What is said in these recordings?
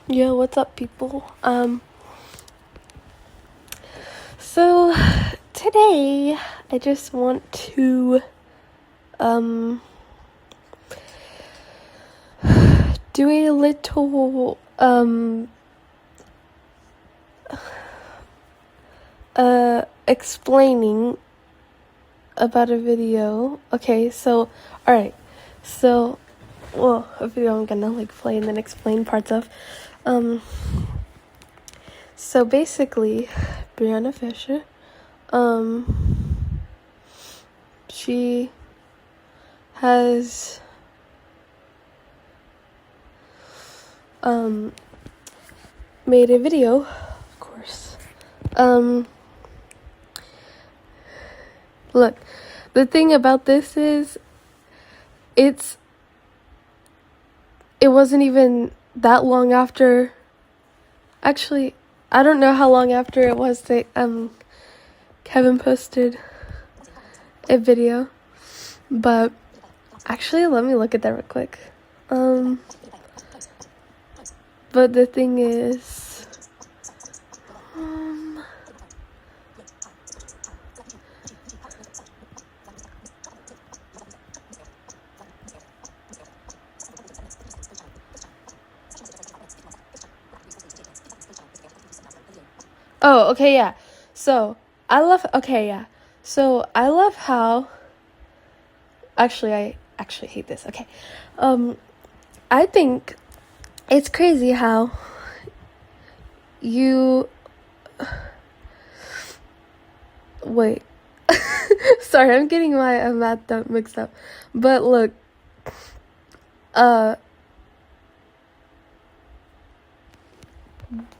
Yeah, what's up, people? So today I just want to do a little explaining about a video. Okay, so alright. So a video I'm gonna play and then explain parts of. So basically, Brianna Fisher, she has made a video, of course. Look, the thing about this is it wasn't even that long after. Actually, I don't know how long after it was that Kevin posted a video, but actually let me look at that real quick. But the thing is, oh, okay, yeah. So I love how. Actually, I hate this. Okay, I think it's crazy how you. Wait. Sorry, I'm getting my math mixed up. But look,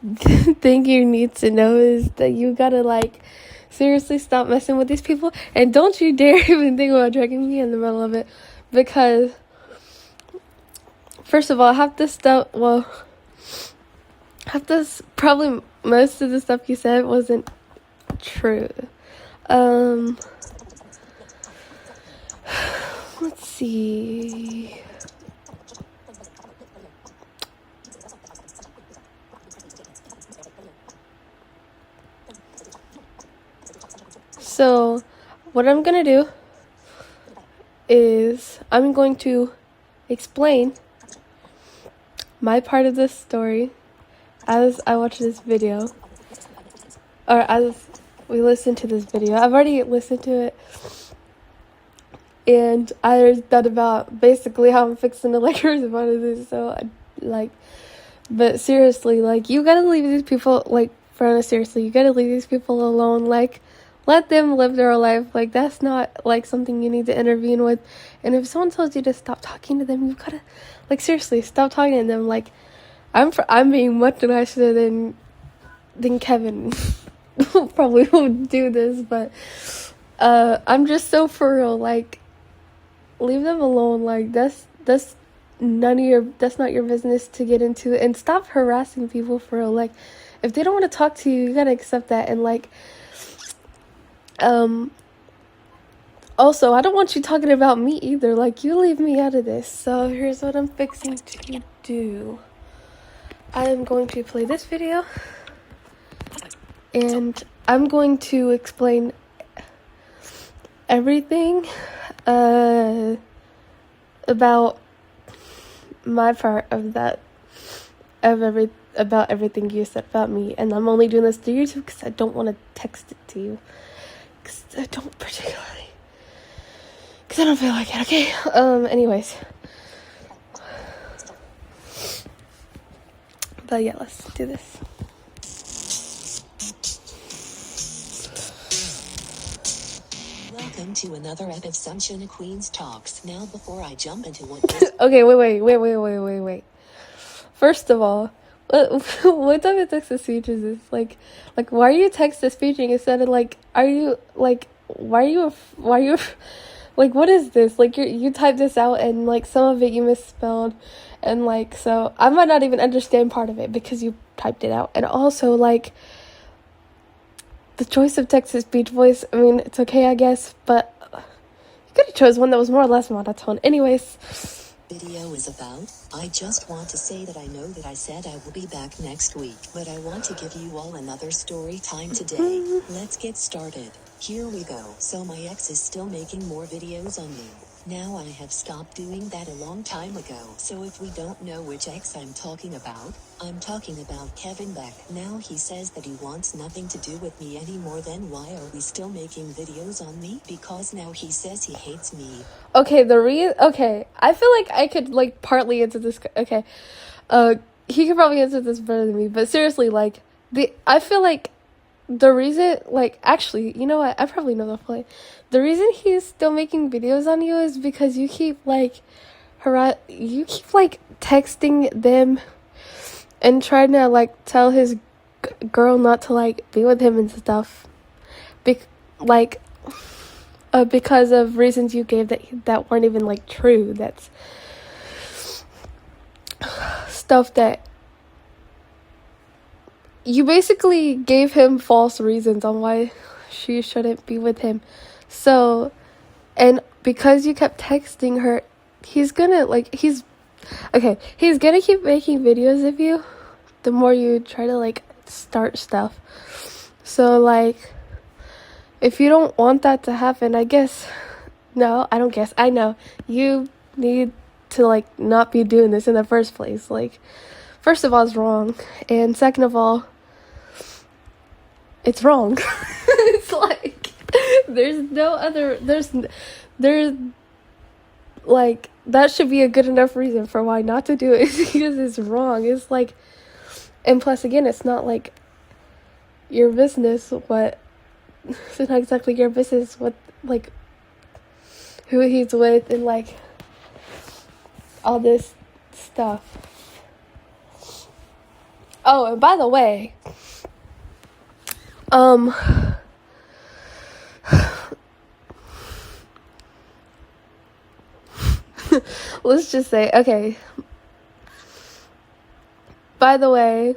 the thing you need to know is that you gotta seriously stop messing with these people, and don't you dare even think about dragging me in the middle of it, because first of all, probably most of the stuff you said wasn't true. Let's see. So, what I'm gonna do is I'm going to explain my part of this story as I watch this video, or as we listen to this video. I've already listened to it, and I thought about basically how I'm fixing to respond to this. So, but seriously, you gotta leave these people, seriously, you gotta leave these people alone. Let them live their life. That's not something you need to intervene with. And if someone tells you to stop talking to them, you've gotta seriously stop talking to them. I'm being much nicer than Kevin probably won't do this, but I'm just so for real. Leave them alone. That's not your business to get into, and stop harassing people for real. If they don't want to talk to you, you gotta accept that. And also, I don't want you talking about me either. You leave me out of this. So here's what I'm fixing to do. I am going to play this video, and I'm going to explain everything about my part of that, about everything you said about me. And I'm only doing this to you too because I don't want to text it to you, because I don't feel like it. Okay, anyways, but yeah, let's do this. Welcome to another episode of Sunshine Queens Talks. Now, before I jump into what this Okay, wait. First of all, what type of text-to-speech is this? Why are you text-to-speeching instead of are you why are you what is this? You typed this out, and some of it you misspelled, and so I might not even understand part of it because you typed it out. And also the choice of text-to-speech voice, I mean, it's okay, I guess, but you could have chose one that was more or less monotone. Anyways, video is about. I just want to say that I know that I said I will be back next week, but I want to give you all another story time today. Let's get started. Here we go. So my ex is still making more videos on me. Now I have stopped doing that a long time ago. So if we don't know which ex I'm talking about, I'm talking about Kevin Beck. Now he says that he wants nothing to do with me anymore. Then why are we still making videos on me? Because now he says he hates me. Okay, okay, I feel like I could like partly answer this. Okay, he could probably answer this better than me. But seriously, like I feel like the reason, like, actually, you know what? I probably know the point. The reason he's still making videos on you is because you keep like texting them and trying to like tell his girl not to like be with him and stuff. Because of reasons you gave that weren't even like true. That's stuff that you basically gave him false reasons on why she shouldn't be with him. So, and because you kept texting her, he's gonna keep making videos of you the more you try to like start stuff. So like, if you don't want that to happen, I know you need to like not be doing this in the first place. Like, first of all, it's wrong, and second of all, it's wrong. It's like there's like, that should be a good enough reason for why not to do it, because it's wrong. It's like, and plus again, it's not like your business it's not exactly your business what, like, who he's with and like all this stuff. Oh, and by the way, let's just say, okay, by the way,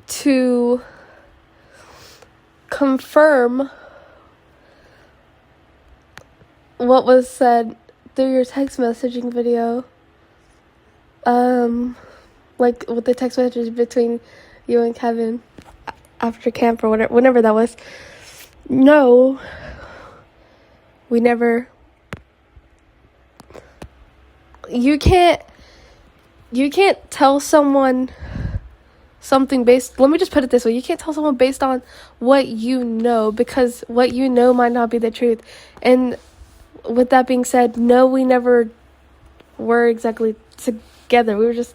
to confirm what was said through your text messaging video, like with the text message between you and Kevin after camp or whatever, whenever that was. No, we never. You can't tell someone something based, let me just put it this way, you can't tell someone based on what you know, because what you know might not be the truth. And with that being said, no, we never were exactly together. We were just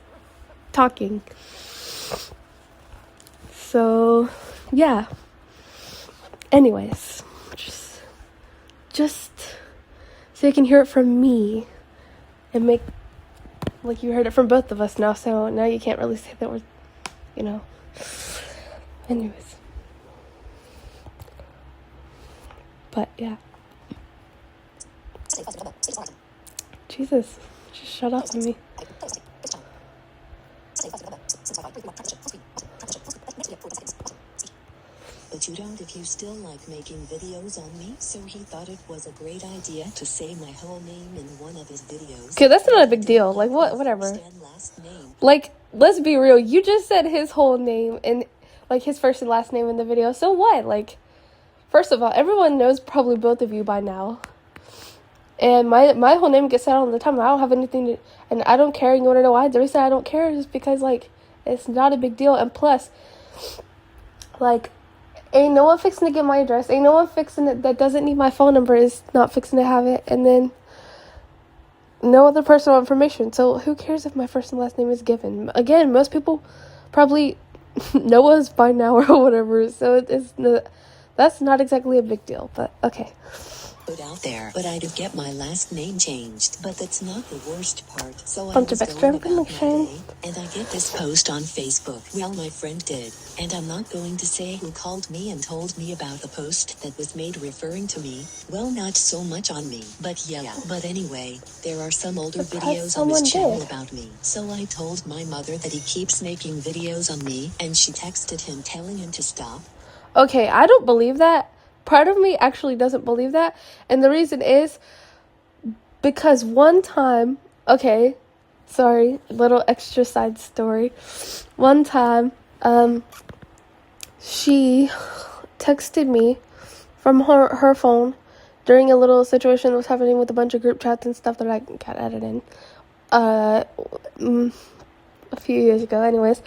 talking. So, yeah. Anyways, just so you can hear it from me and make like you heard it from both of us now. So now you can't really say that we're, you know. Anyways. But yeah. Jesus, just shut up on me. But you don't if you still like making videos on me. So he thought it was a great idea to say my whole name in one of his videos. Okay, that's not a big deal. Like, whatever. Like, let's be real. You just said his whole name and like his first and last name in the video. So what? Like, first of all, everyone knows probably both of you by now. And my whole name gets said all the time. I don't have anything to, and I don't care. You want to know why? The reason I don't care is because like it's not a big deal. And plus, like, ain't no one fixing to get my address. Ain't no one fixing it that doesn't need my phone number is not fixing to have it. And then no other personal information. So who cares if my first and last name is given? Again, most people probably know us by now or whatever. So that's not exactly a big deal. But okay. Out there, but I did get my last name changed, but that's not the worst part. So I Bunch was of extra going about my information. day, and I get this post on Facebook. Well, my friend did, and I'm not going to say who called me and told me about the post that was made referring to me. Well, not so much on me, but yeah. But anyway, there are some older videos on his channel about me. So I told my mother that he keeps making videos on me, and she texted him telling him to stop. Okay, I don't believe that, part of me actually doesn't believe that. And the reason is because one time, okay, sorry, little extra side story. One time, she texted me from her phone during a little situation that was happening with a bunch of group chats and stuff that I got added in a few years ago, anyways.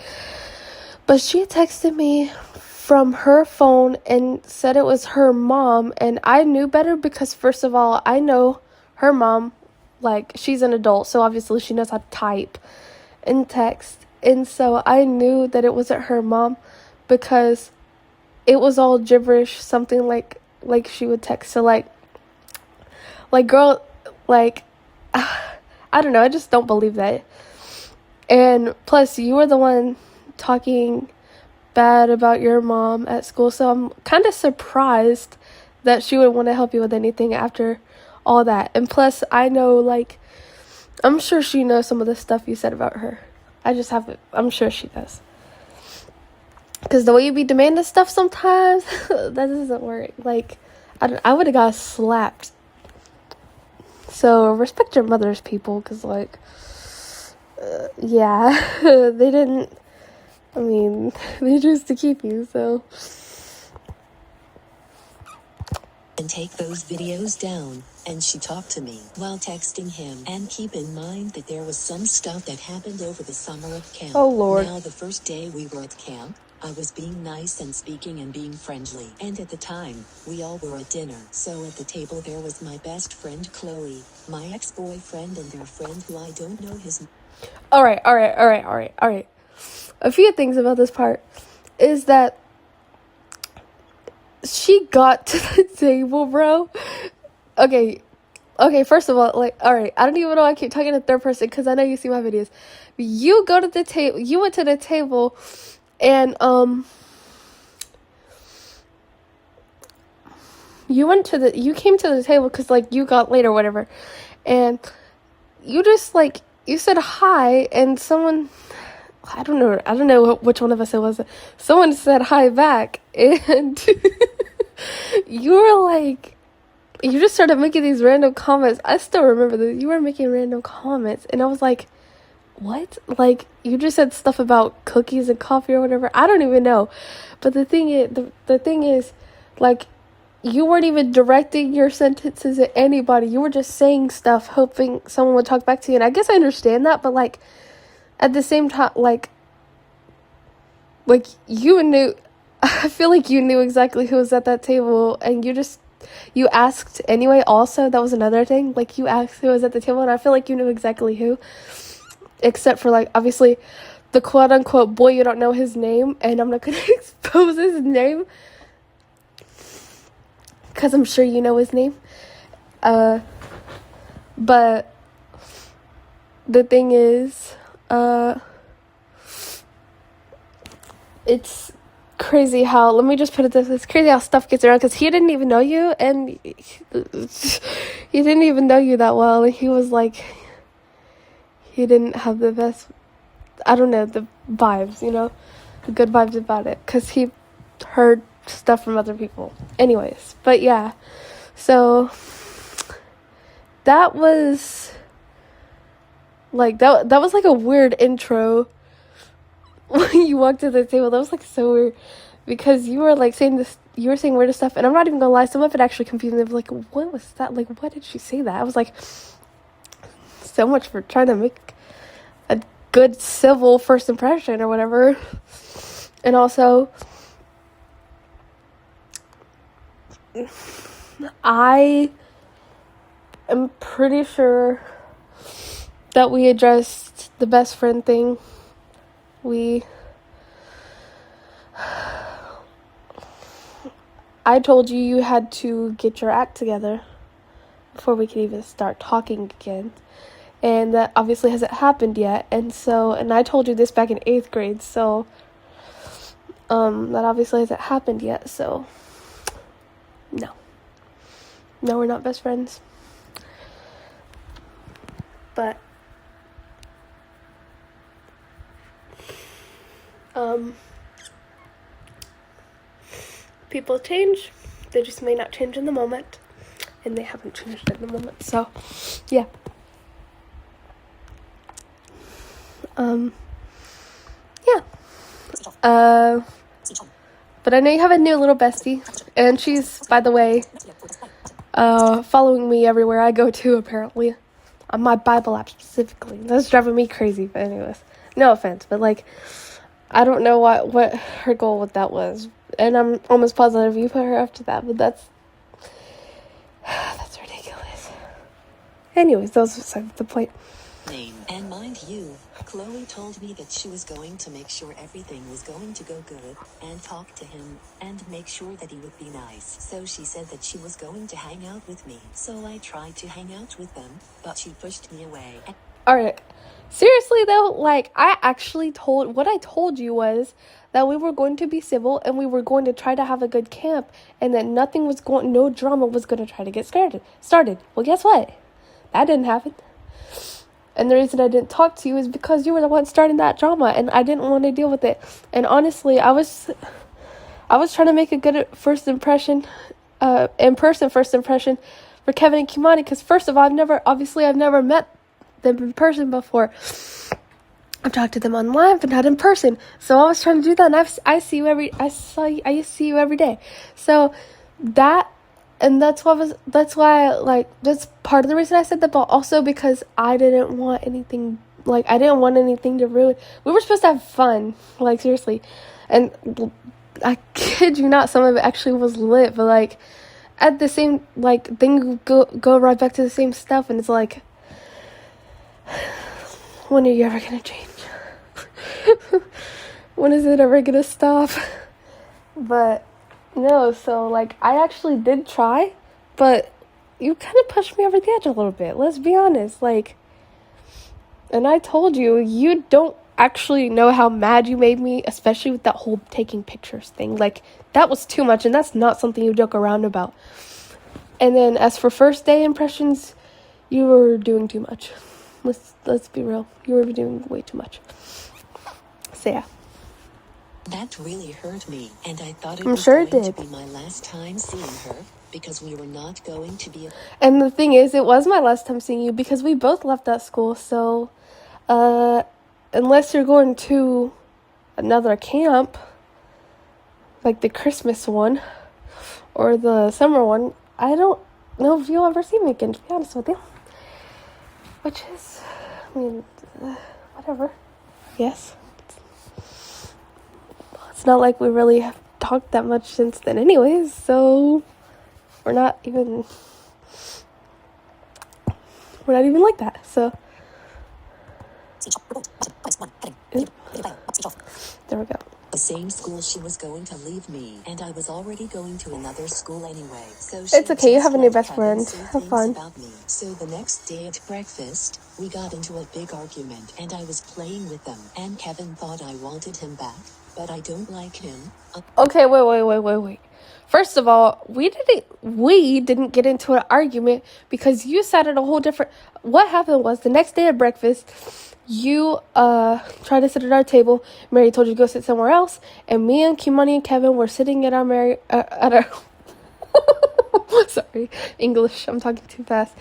But she texted me from her phone and said it was her mom, and I knew better because, first of all, I know her mom, like, she's an adult, so obviously she knows how to type and text, and so I knew that it wasn't her mom because it was all gibberish, something like she would text. So like girl, like, I don't know, I just don't believe that. And plus, you were the one talking bad about your mom at school, so I'm kind of surprised that she would want to help you with anything after all that. And plus, I know, like, I'm sure she knows some of the stuff you said about her. I'm sure she does. Because the way you be demanding stuff sometimes, that doesn't work. Like, I would have got slapped. So, respect your mothers, people, because, like, yeah, they didn't, I mean, they chose to keep you, so. And take those videos down. And she talked to me while texting him. And keep in mind that there was some stuff that happened over the summer at camp. Oh, Lord. Now, the first day we were at camp, I was being nice and speaking and being friendly. And at the time, we all were at dinner. So at the table there was my best friend Chloe, my ex-boyfriend, and their friend who I don't know his. All right. A few things about this part is that she got to the table, bro. Okay, first of all, like, all right, I don't even know I keep talking in third person because I know you see my videos. You go to the table, you went to the table, and, you came to the table because, like, you got late or whatever, and you just, like, you said hi, and someone, I don't know which one of us it was, someone said hi back, and you were like, you just started making these random comments. I still remember that you were making random comments, and I was like, what? Like, you just said stuff about cookies and coffee or whatever. I don't even know. But the thing is, like, you weren't even directing your sentences at anybody. You were just saying stuff, hoping someone would talk back to you. And I guess I understand that, but, like, at the same time, like you knew, I feel like you knew exactly who was at that table, and you asked anyway. Also, that was another thing. Like, you asked who was at the table, and I feel like you knew exactly who. Except for, like, obviously, the quote-unquote boy, you don't know his name, and I'm not going to expose his name, because I'm sure you know his name. But the thing is, it's crazy how, let me just put it this way, it's crazy how stuff gets around, because he didn't even know you, and he didn't even know you that well, and he was like, he didn't have the best, I don't know, the vibes, you know, the good vibes about it, because he heard stuff from other people. Anyways, but yeah, so that was like, that was like a weird intro when you walked to the table. That was like so weird, because you were like saying this, you were saying weird stuff, and I'm not even gonna lie, some of it actually confused me. I was like, what was that? Like, why did she say that? I was like, so much for trying to make a good civil first impression or whatever. And also, I am pretty sure that we addressed the best friend thing. I told you had to get your act together before we could even start talking again. And that obviously hasn't happened yet. And I told you this back in 8th grade, so that obviously hasn't happened yet, so no, we're not best friends. But people change, They just may not change in the moment. And they haven't changed in the moment. So, yeah. Yeah. But I know you have a new little bestie. And she's, by the way, following me everywhere I go to, apparently. On my Bible app specifically. That's driving me crazy. But anyways, no offense. But, like, I don't know what her goal with that was. And I'm almost positive you put her after that. But that's ridiculous. Anyways, that was beside the point. Name. And mind you, Chloe told me that she was going to make sure everything was going to go good, and talk to him, and make sure that he would be nice. So she said that she was going to hang out with me. So I tried to hang out with them, but she pushed me away. Alright. Seriously though, like, what I told you was that we were going to be civil and we were going to try to have a good camp and that no drama was going to try to get started. Well, guess what? That didn't happen. And the reason I didn't talk to you is because you were the one starting that drama and I didn't want to deal with it. And honestly, I was trying to make a good first impression, in-person first impression for Kevin and Kimani because first of all, I've never met them in person before. I've talked to them online, but not in person. So I was trying to do that, and I used to see you every day. So that's part of the reason I said that, but also because I didn't want anything to ruin. We were supposed to have fun, like, seriously. And I kid you not, some of it actually was lit, but, like, at the same, like, thing go right back to the same stuff, and it's like, when are you ever gonna change? When is it ever gonna stop? But no, so, like, I actually did try, but you kind of pushed me over the edge a little bit, let's be honest, like, and I told you don't actually know how mad you made me, especially with that whole taking pictures thing, like, that was too much, and that's not something you joke around about. And then, as for first day impressions, you were doing too much. Let's be real. You were doing way too much. So yeah. That really hurt me, and I thought it I'm was sure going it to did. be my last time seeing her, because we were not going to be... And the thing is, it was my last time seeing you because we both left that school. So, unless you're going to another camp, like the Christmas one or the summer one, I don't know if you'll ever see me again, to be honest with you. Which is, I mean, whatever. Yes. It's not like we really have talked that much since then anyways, so we're not even like that, so. There we go. The same school she was going to leave me, and I was already going to another school anyway. So It's okay, you just have a new let best Kevin friend. say Have things fun. about me. So the next day at breakfast, we got into a big argument, and I was playing with them, and Kevin thought I wanted him back, but I don't like him. Okay, wait. First of all, we didn't get into an argument because you sat at a whole different... What happened was the next day at breakfast, you tried to sit at our table. Mary told you to go sit somewhere else, and me and Kimani and Kevin were sitting at our sorry, English, I'm talking too fast.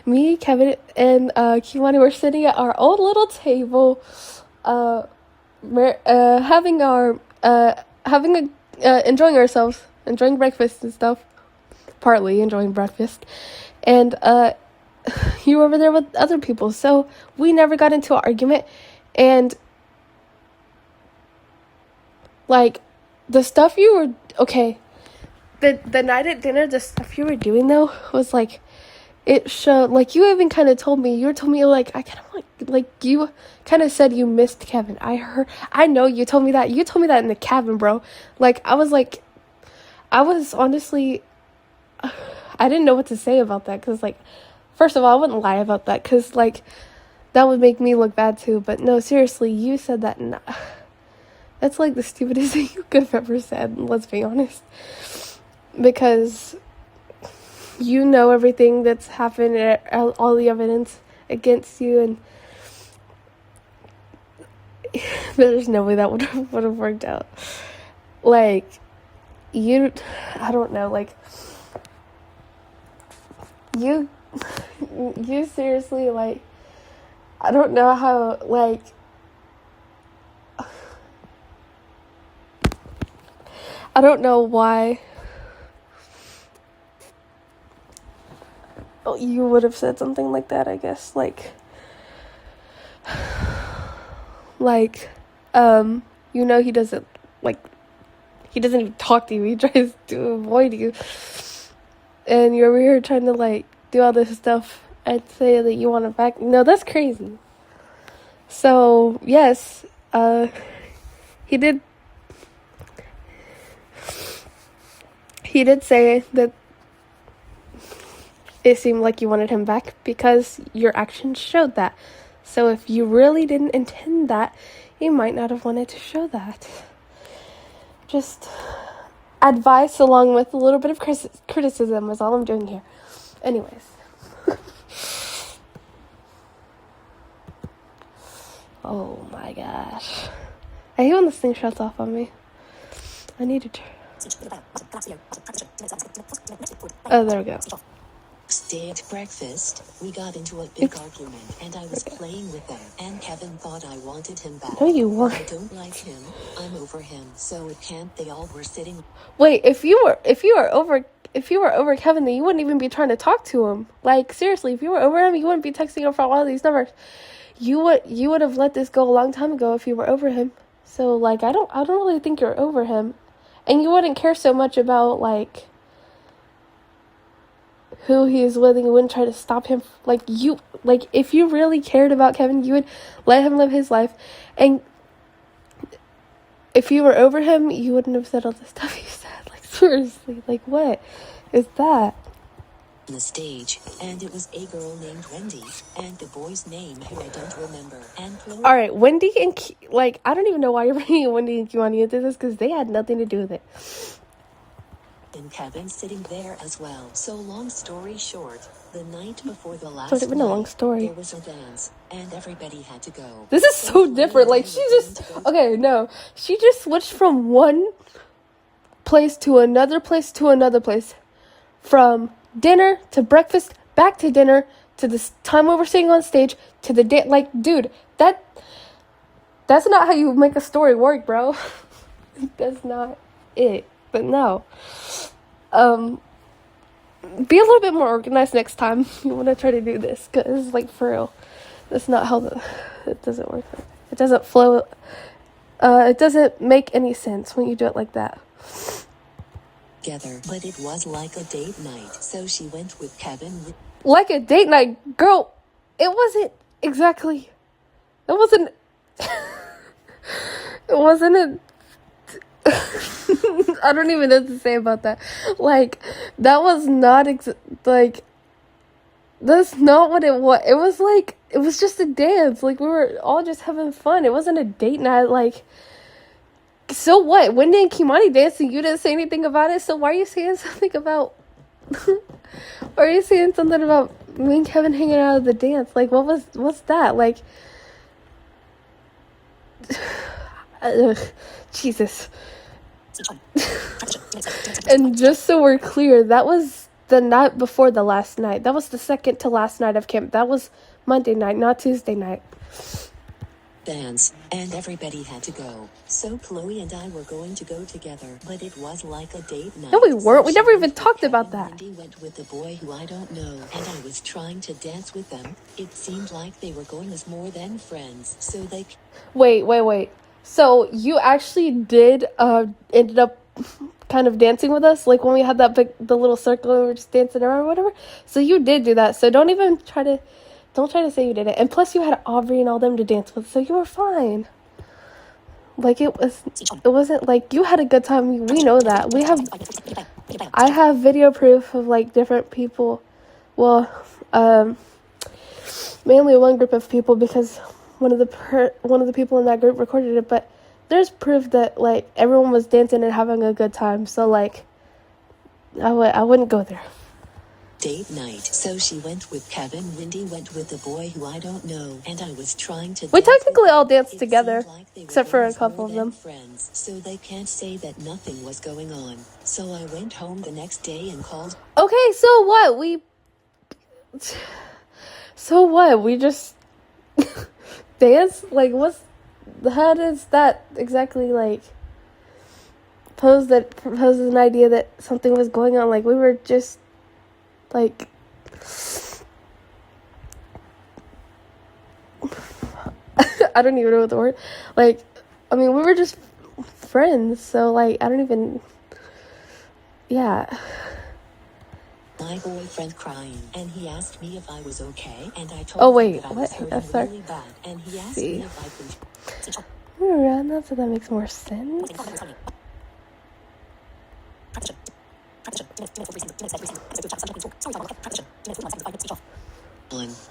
Me, Kevin, and Kimani were sitting at our old little table, enjoying ourselves, enjoying breakfast and stuff, partly enjoying breakfast, and you were over there with other people, so we never got into an argument. And like the stuff you were the night at dinner, the stuff you were doing though was like, it showed, like, you even kind of told me like, I kind of like you kind of said you missed Kevin. I know you told me that in the cabin, bro. Like, I was honestly, I didn't know what to say about that, because, like, first of all, I wouldn't lie about that, because, like, that would make me look bad too. But no, seriously, you said that, and that's like the stupidest thing you could have ever said, let's be honest, because you know everything that's happened, all the evidence against you, and there's no way that would have worked out. Like, I don't know, like, You, you seriously, like, I don't know how, like, I don't know why you would have said something like that, I guess. You know, he doesn't, like, he doesn't even talk to you. He tries to avoid you. And you're over here trying to, like, do all this stuff and say that you want it back. No, that's crazy. So, yes, he did say that it seemed like you wanted him back because your actions showed that. So if you really didn't intend that, you might not have wanted to show that. Just advice along with a little bit of criticism is all I'm doing here. Anyways. Oh my gosh. I hate when this thing shuts off on me. I need to Oh, there we go. Day at breakfast, we got into a big argument and I was playing with them and Kevin thought I wanted him back. No, you weren't. I don't like him. I'm over him. So it can't. They all were sitting. Wait, if you were over Kevin, then you wouldn't even be trying to talk to him. Like, seriously, if you were over him, you wouldn't be texting him from all these numbers. You would have let this go a long time ago if you were over him. So, like, I don't really think you're over him. And you wouldn't care so much about, like, who he is with, and you wouldn't try to stop him. Like, if you really cared about Kevin, you would let him live his life. And if you were over him, you wouldn't have said all the stuff you said. Like, seriously, like, what is that? On the stage, and it was a girl named Wendy, and the boy's name who I don't remember. And Chloe. All right, Wendy and I don't even know why you're bringing Wendy and Kiwani into this because they had nothing to do with it. And Kevin sitting there as well. So long story short, the night before the last It's been a long story. there was a dance, and everybody had to go. This is so different. Like, she just switched from one place to another place to another place. From dinner to breakfast, back to dinner, to this time we were sitting on stage, to the day. Like, dude, that's not how you make a story work, bro. That's not it. But no. Be a little bit more organized next time you want to try to do this. Because, like, for real, that's not how it doesn't work. It doesn't flow. It doesn't make any sense when you do it like that. Together, but it was like a date night. So she went with Kevin. Like a date night, girl. It wasn't exactly. It wasn't. It wasn't a. I don't even know what to say about that. Like, that was not like. That's not what it was. It was just a dance. Like, we were all just having fun. It wasn't a date night. Like, so what? Wendy and Kimani dancing, you didn't say anything about it, so why are you saying something about... Why are you saying something about me and Kevin hanging out at the dance? Like, what's that? Like... Jesus. And just so we're clear, that was the night before the last night. That was the second to last night of camp. That was Monday night, not Tuesday night. Dance, and everybody had to go. So Chloe and I were going to go together, but it was like a date night. No, we weren't. We So never she even went talked with about Kevin, that. Wendy went with the boy who I don't know, and I was trying to dance with them. It seemed like they were going as more than friends, so they... Wait. So you actually did ended up kind of dancing with us, like when we had the little circle and we were just dancing around or whatever. So you did do that. So don't try to say you didn't. And plus you had Aubrey and all them to dance with, so you were fine. Like, it wasn't like you had a good time. We know that. I have video proof of, like, different people. Well, mainly one group of people, because one of the people in that group recorded it, but there's proof that, like, everyone was dancing and having a good time. So, like, I wouldn't go there. Date night. So she went with Kevin, Wendy went with the boy who I don't know, and I was trying to... We technically all danced It together, seemed like they were except for a going couple more of than them. friends, so they can't say that nothing was going on. So I went home the next day and called... Okay, so what? We So what? We just dance? Like, how does that exactly, like, proposes an idea that something was going on? Like, we were just, like, I don't even know what the word, like, I mean, we were just friends, so, like, I don't even, yeah. My boyfriend crying, and he asked me if I was okay, and I Oh, told him wait, that I what? was hurting Sorry. really bad, and he asked See. me if I could. Around that, so that makes more sense.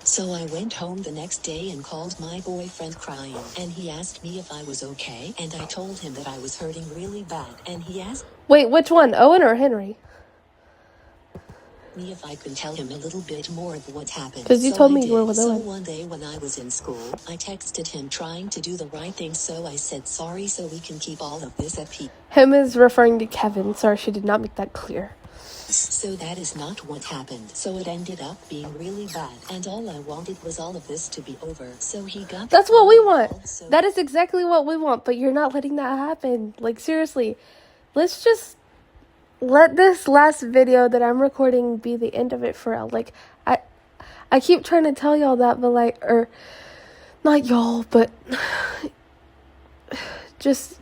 So I went home the next day and called my boyfriend crying, and he asked me if I was okay, and I told him that I was hurting really bad, and he asked Wait, which one, Owen or Henry? me if I could tell him a little bit more of what happened. Because you So told I me you were did. with So Owen. one day when I was in school, I texted him trying to do the right thing, so I said sorry so we can keep all of this at peace. Him is referring to Kevin. Sorry, she did not make that clear. So that is not what happened. So it ended up being really bad, and all I wanted was all of this to be over. So he got. That's what we want. involved, so That is exactly what we want, but you're not letting that happen. Like, seriously, let's just let this last video that I'm recording be the end of it for real. Like, I keep trying to tell y'all that, but like, or not y'all, but just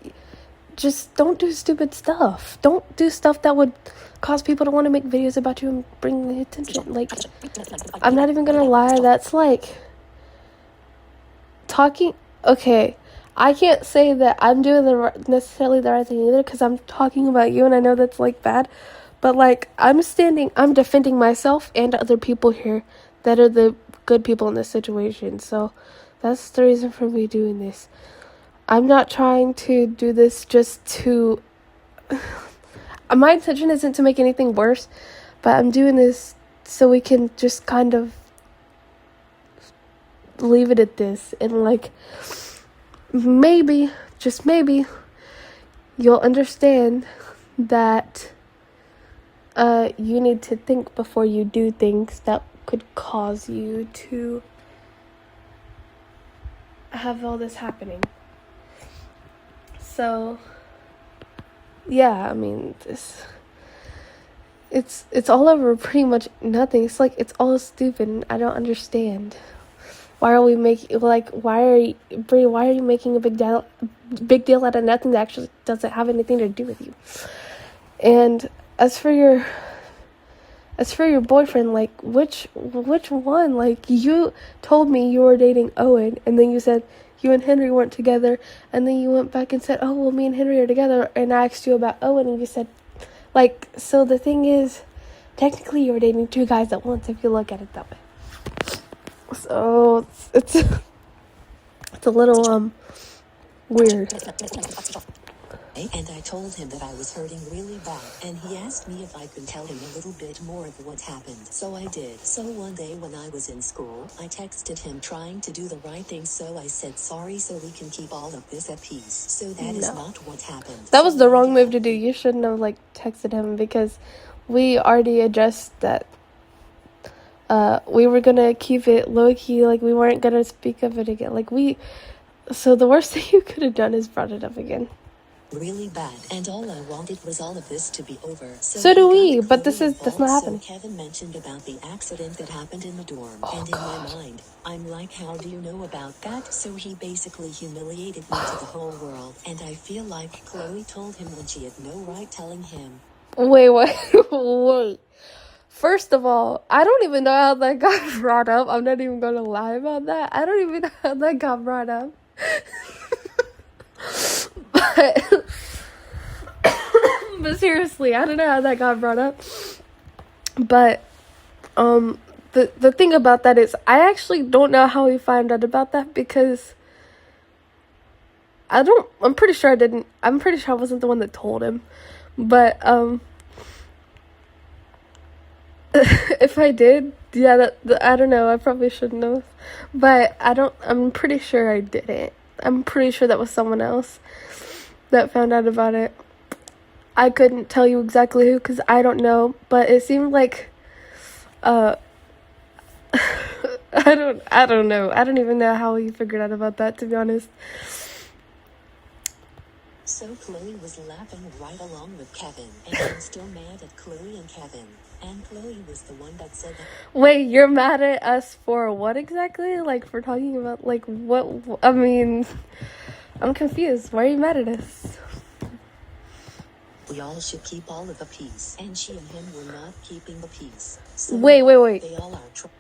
don't do stupid stuff. Don't do stuff that would cause people to want to make videos about you and bring the attention. Like, I'm not even gonna lie, that's like talking. Okay, I can't say that I'm doing necessarily the right thing either, because I'm talking about you and I know that's like bad, but like, I'm defending myself and other people here that are the good people in this situation. So that's the reason for me doing this. I'm not trying to do this just to my intention isn't to make anything worse, but I'm doing this so we can just kind of leave it at this, and like, maybe, just maybe, you'll understand that you need to think before you do things that could cause you to have all this happening. So yeah, I mean, it's all over pretty much nothing. It's like, it's all stupid, and I don't understand. Why are we making, like, why are you making a big deal out of nothing that actually doesn't have anything to do with you? And as for your boyfriend, like, which one? Like, you told me you were dating Owen, and then you said you and Henry weren't together, and then you went back and said, oh, well, me and Henry are together, and I asked you about Owen, and you said, like, so the thing is, technically you were dating two guys at once, if you look at it that way. So it's a little weird. And I told him that I was hurting really bad, and he asked me if I could tell him a little bit more of what happened. So I did. So one day when I was in school, I texted him trying to do the right thing, so I said sorry so we can keep all of this at peace. So that is not what happened. That was the wrong move to do. You shouldn't have, like, texted him, because we already addressed that we were gonna keep it low-key, like, we weren't gonna speak of it again. Like, so the worst thing you could have done is brought it up again. Really bad, and all I wanted was all of this to be over. So do we, but that's not happening. So Kevin mentioned about the accident that happened in the dorm, and in my mind, I'm like, how do you know about that? So he basically humiliated me to the whole world, and I feel like Chloe told him when she had no right telling him. Wait. First of all, I don't even know how that got brought up. I'm not even gonna lie about that. I don't even know how that got brought up. But seriously, I don't know how that got brought up. But the thing about that is, I actually don't know how he found out about that, because I'm pretty sure I wasn't the one that told him. But if I did, yeah, I don't know, I probably shouldn't have. But I'm pretty sure I didn't. I'm pretty sure that was someone else that found out about it. I couldn't tell you exactly who, because I don't know, but it seemed like I don't know. I don't even know how he figured out about that, to be honest. So Chloe was laughing right along with Kevin, and I'm still mad at Chloe and Kevin. And Chloe was the one that said that. Wait, you're mad at us for what exactly? Like, for talking about, like, what? I mean, I'm confused. Why are you mad at us? We all should keep all of the peace, and she and him were not keeping the peace. So Wait. They all are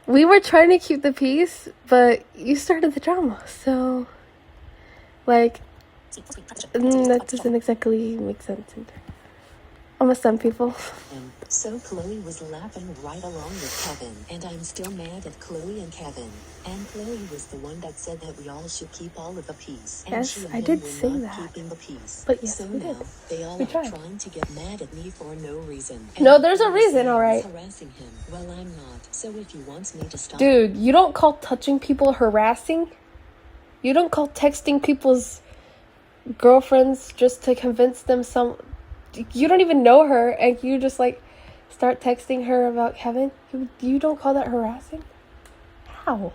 We were trying to keep the peace, but you started the drama, so, like, that doesn't exactly make sense either. Almost some people. So Chloe was laughing right along with Kevin, and I'm still mad at Chloe and Kevin. And Chloe was the one that said that we all should keep all of the peace. And Yes, she and I him did were say not that. keeping the peace. But yes, so we did. now they all We are tried. trying to get mad at me for no reason. No, And there's a Chloe reason, said I was alright. harassing him. Well, I'm not. So if he wants me to stop. Dude, you don't call touching people harassing? You don't call texting people's girlfriends just to convince them you don't even know her, and you just, like, start texting her about Kevin? You don't call that harassing? How?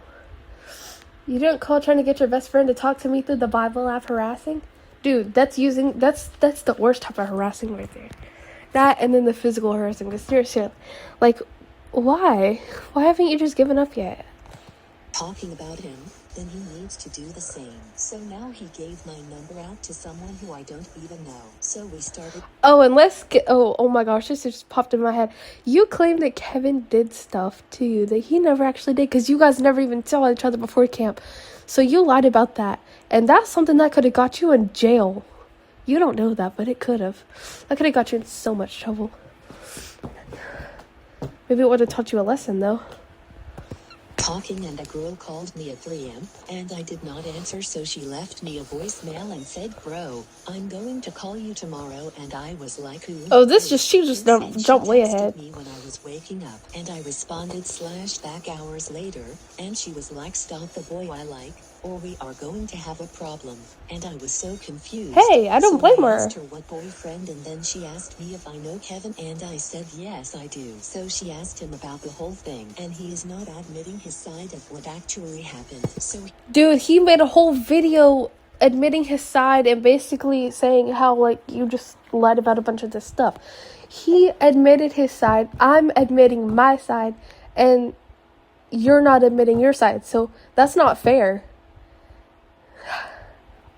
You don't call trying to get your best friend to talk to me through the Bible app harassing? Dude, that's the worst type of harassing right there. That and then the physical harassing. Because seriously, like, why? Why haven't you just given up yet? Talking about him, then he needs to do the same. So now he gave my number out to someone who I don't even know. So we started. Oh, and let's get. Oh my gosh, this just popped in my head. You claim that Kevin did stuff to you that he never actually did because you guys never even saw each other before camp. So you lied about that. And that's something that could have got you in jail. You don't know that, but it could have. That could have got you in so much trouble. Maybe it would have taught you a lesson, though. Talking, and a girl called me at 3 a.m. and I did not answer, so she left me a voicemail and said, "Bro, I'm going to call you tomorrow." And I was like, "Who?" Oh, she just And jumped she way texted ahead. me when I was waking up, and I responded /back hours later, and she was like, "Stop the boy I like, or we are going to have a problem." And I was so confused. Hey, I don't So blame I her. asked her what boyfriend, and then she asked me if I know Kevin, and I said yes I do. So she asked him about the whole thing, and he is not admitting his side of what actually happened. So Dude, he made a whole video admitting his side and basically saying how, like, you just lied about a bunch of this stuff. He admitted his side, I'm admitting my side, and you're not admitting your side. So that's not fair.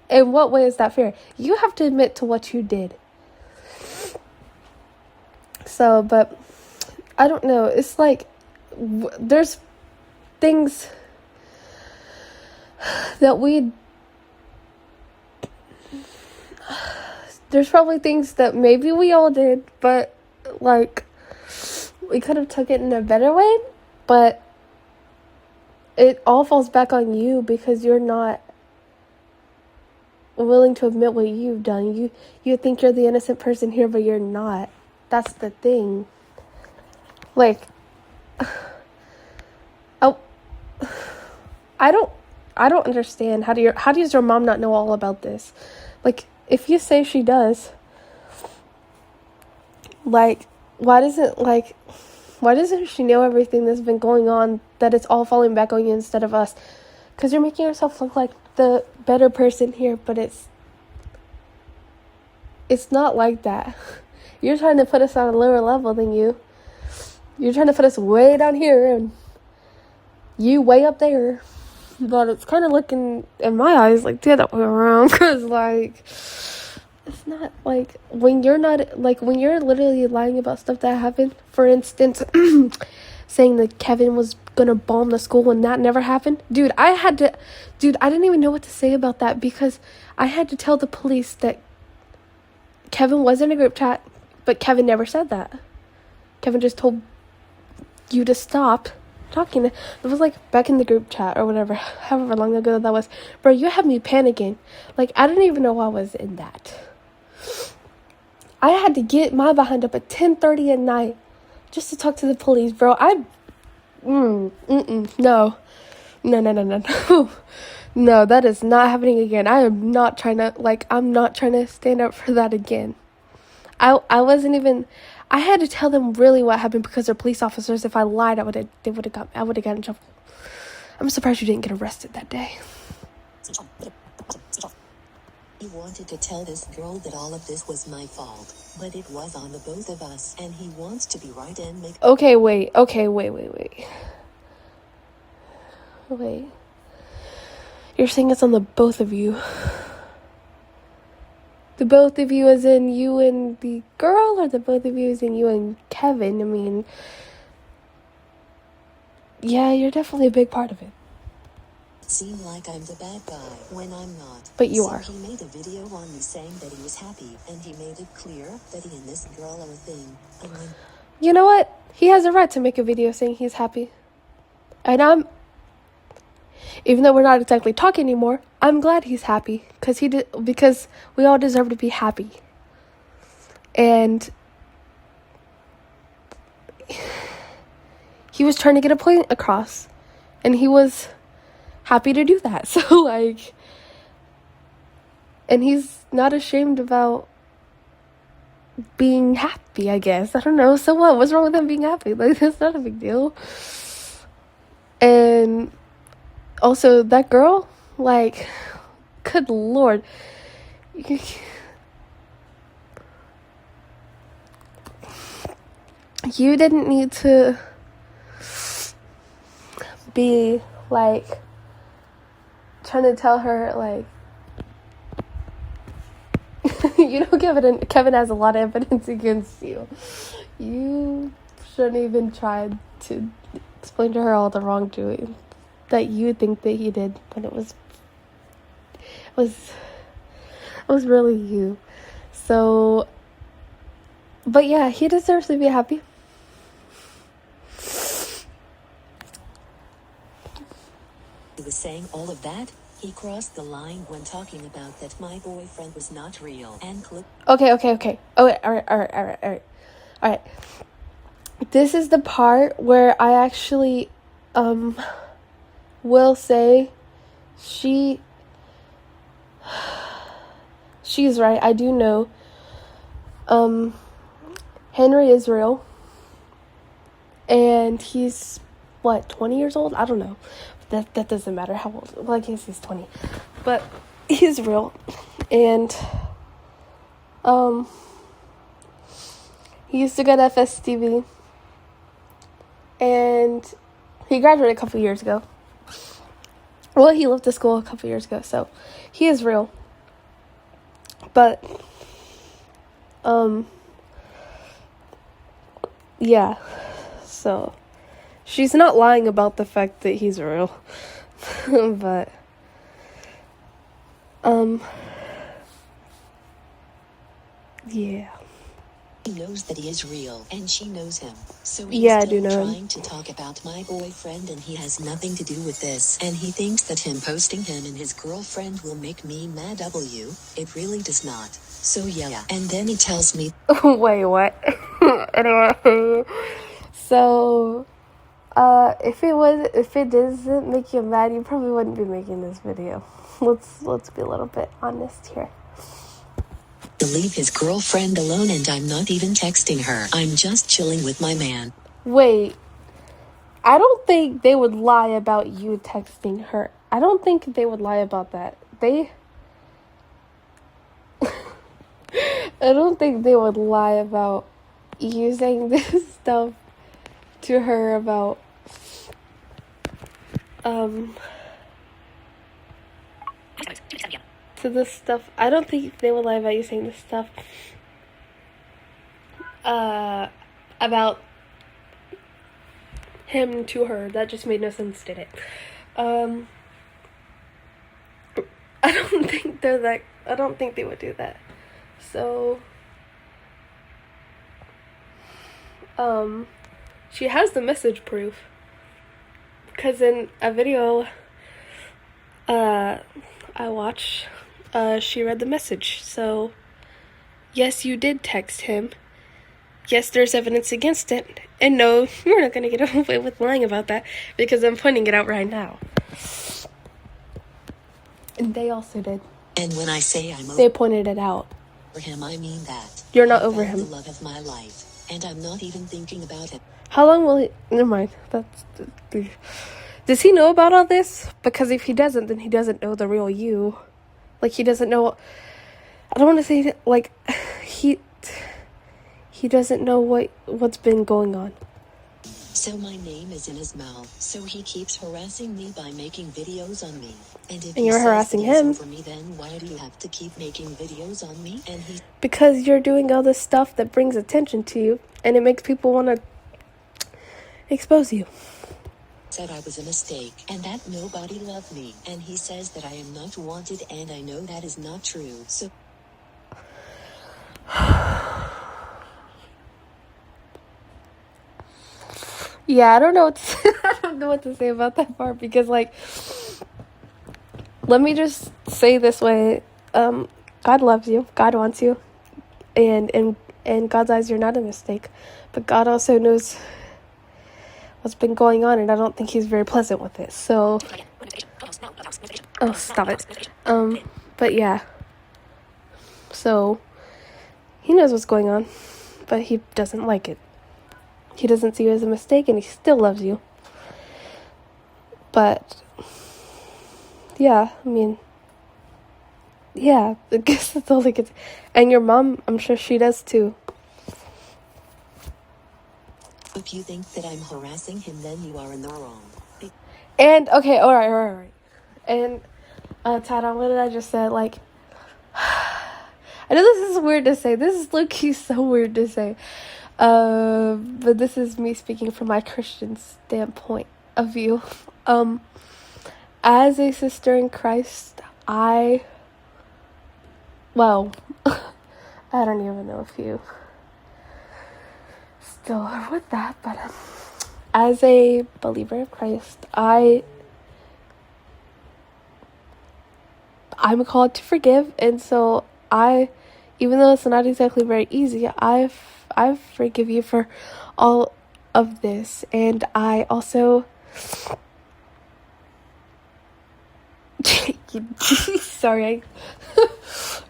In what way is that fair? You have to admit to what you did. So, but I don't know. It's like there's things that there's probably things that maybe we all did, but like we could have took it in a better way, but it all falls back on you because you're not willing to admit what you've done. You think you're the innocent person here, but you're not. That's the thing. Like, oh, I don't understand. How does your mom not know all about this? Like, if you say she does, like, why doesn't she know everything that's been going on, that it's all falling back on you instead of us? Because you're making yourself look like the better person here, but it's not like that. You're trying to put us on a lower level than you. You're trying to put us way down here and you way up there. But it's kind of looking, in my eyes, like the other way around. Because, like, it's not like when you're literally lying about stuff that happened. For instance, saying that Kevin was gonna bomb the school when that never happened. Dude, I didn't even know what to say about that because I had to tell the police that Kevin was in a group chat, but Kevin never said that. Kevin just told you to stop talking. It was like back in the group chat or whatever, however long ago that was. Bro, you had me panicking. Like, I didn't even know I was in that. I had to get my behind up at 10:30 at night just to talk to the police, bro. No. No, that is not happening again. I'm not trying to stand up for that again. I I had to tell them really what happened because they're police officers. If I lied, I would have gotten in trouble. I'm surprised you didn't get arrested that day. He wanted to tell this girl that all of this was my fault, but it was on the both of us, and he wants to be right and make... Okay, wait. You're saying it's on the both of you. The both of you as in you and the girl, or the both of you as in you and Kevin? I mean, yeah, you're definitely a big part of it. Seem like I'm the bad guy when I'm not. But you so are. He made a video on me saying that he was happy, and he made it clear that he and this girl are a thing. And when... You know what? He has a right to make a video saying he's happy. And even though we're not exactly talking anymore, I'm glad he's happy because we all deserve to be happy. And he was trying to get a point across, and he was happy to do that. So like, and he's not ashamed about being happy, I guess. I don't know. So what? What's wrong with him being happy? Like, that's not a big deal. And also, that girl, like, good Lord. You didn't need to be, like, trying to tell her, like, you know, Kevin has a lot of evidence against you. You shouldn't even try to explain to her all the wrongdoing that you think that he did when it was really you. So, but yeah, he deserves to be happy. He was saying all of that. He crossed the line when talking about that my boyfriend was not real and Okay. Oh, all right. This is the part where I actually, will say she's right. I do know, Henry is real, and he's, 20 years old? I don't know. That doesn't matter how old. Well, I guess he's 20. But he's real. And he used to go to FSTV. And he graduated a couple years ago. Well, he left the school a couple years ago, so he is real. But yeah. So she's not lying about the fact that he's real. But yeah. He knows that he is real, and she knows him. So he's Yeah, I do know him. trying to talk about my boyfriend, and he has nothing to do with this. And he thinks that him posting him and his girlfriend will make me mad. It really does not. So yeah. And then he tells me... Wait, what? Anyway. So, if it doesn't make you mad, you probably wouldn't be making this video. Let's be a little bit honest here. To leave his girlfriend alone, and I'm not even texting her. I'm just chilling with my man. Wait, I don't think they would lie about you texting her. I don't think they would lie about that. I don't think they would lie about you saying this stuff to her about, to this stuff. I don't think they would lie about you saying this stuff, about him to her. That just made no sense, did it? I don't think I don't think they would do that. So, she has the message proof, because in a video I watched, she read the message. So yes, you did text him. Yes, there's evidence against it. And no, you're not gonna get away with lying about that, because I'm pointing it out right now. And they also did. And when I say they pointed it out. over him, I mean that. You're not I over found him. the love of my life. and I'm not even thinking about it. How long will he... Never mind. Does he know about all this? Because if he doesn't, then he doesn't know the real you. Like, he doesn't know... I don't want to say, like, he doesn't know what's been going on. So my name is in his mouth, so he keeps harassing me by making videos on me. And if And you're he harassing says him. over me, then why do you have to keep making videos on me? And he Because you're doing all this stuff that brings attention to you, and it makes people want to expose you. said I was a mistake and that nobody loved me. And he says that I am not wanted, and I know that is not true. So Yeah, I don't know what to say. I don't know what to say about that part, because, like, let me just say this way. God loves you. God wants you. And in God's eyes, you're not a mistake. But God also knows what's been going on, and I don't think he's very pleasant with it. So, oh, stop it. But yeah. So, he knows what's going on, but he doesn't like it. He doesn't see you as a mistake, and he still loves you. But, yeah, I mean, yeah, I guess that's all I could say. And your mom, I'm sure she does too. if you think that I'm harassing him, then you are in the wrong. And, okay, alright. And, Tada, what did I just say? Like, I know this is weird to say. This is low-key so weird to say. But this is me speaking from my Christian standpoint of view. As a sister in Christ, I don't even know if you still are with that, but as a believer of Christ, I'm called to forgive, and so even though it's not exactly very easy, I forgive you for all of this. And I also sorry,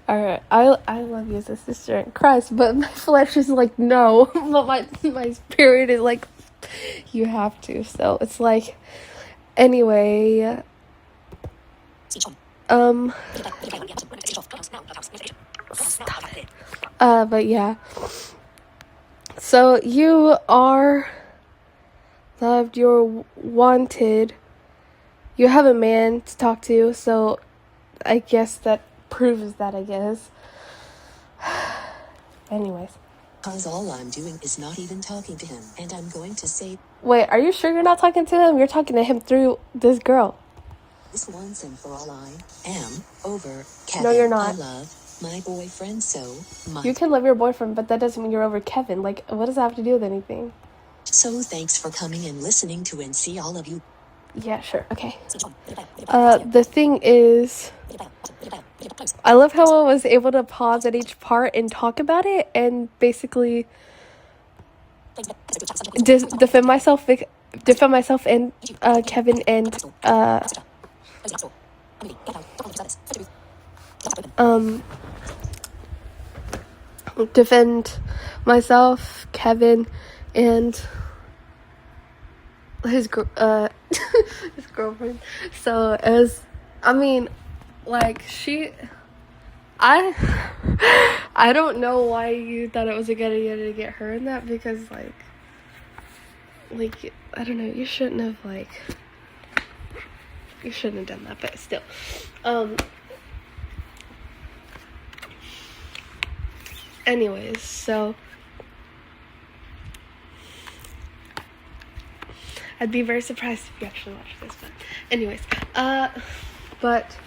alright, I love you as a sister in Christ, but my flesh is like, no. But my spirit is like, you have to. So it's like, anyway, stop it. But yeah. So you are loved, you're wanted, you have a man to talk to, so I guess that proves that, I guess. Anyways. Cause all I'm doing is not even talking to him, and I'm going to say Wait, are you sure you're not talking to him? You're talking to him through this girl. this once and for all. I am over Kevin. No, you're not. I love my boyfriend so much. You can love your boyfriend, but that doesn't mean you're over Kevin. Like, what does that have to do with anything? So thanks for coming and listening to and see all of you. Yeah, sure. Okay. The thing is, I love how I was able to pause at each part and talk about it and basically defend myself and Kevin and defend myself, Kevin, and his girlfriend. So I don't know why you thought it was a good idea to get her in that, because like I don't know, you shouldn't have done that, but still. Anyways, so I'd be very surprised if you actually watched this, but anyways, but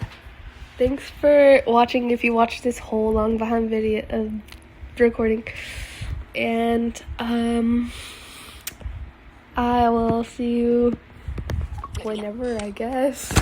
thanks for watching if you watched this whole long behind video of recording, and I will see you whenever, I guess.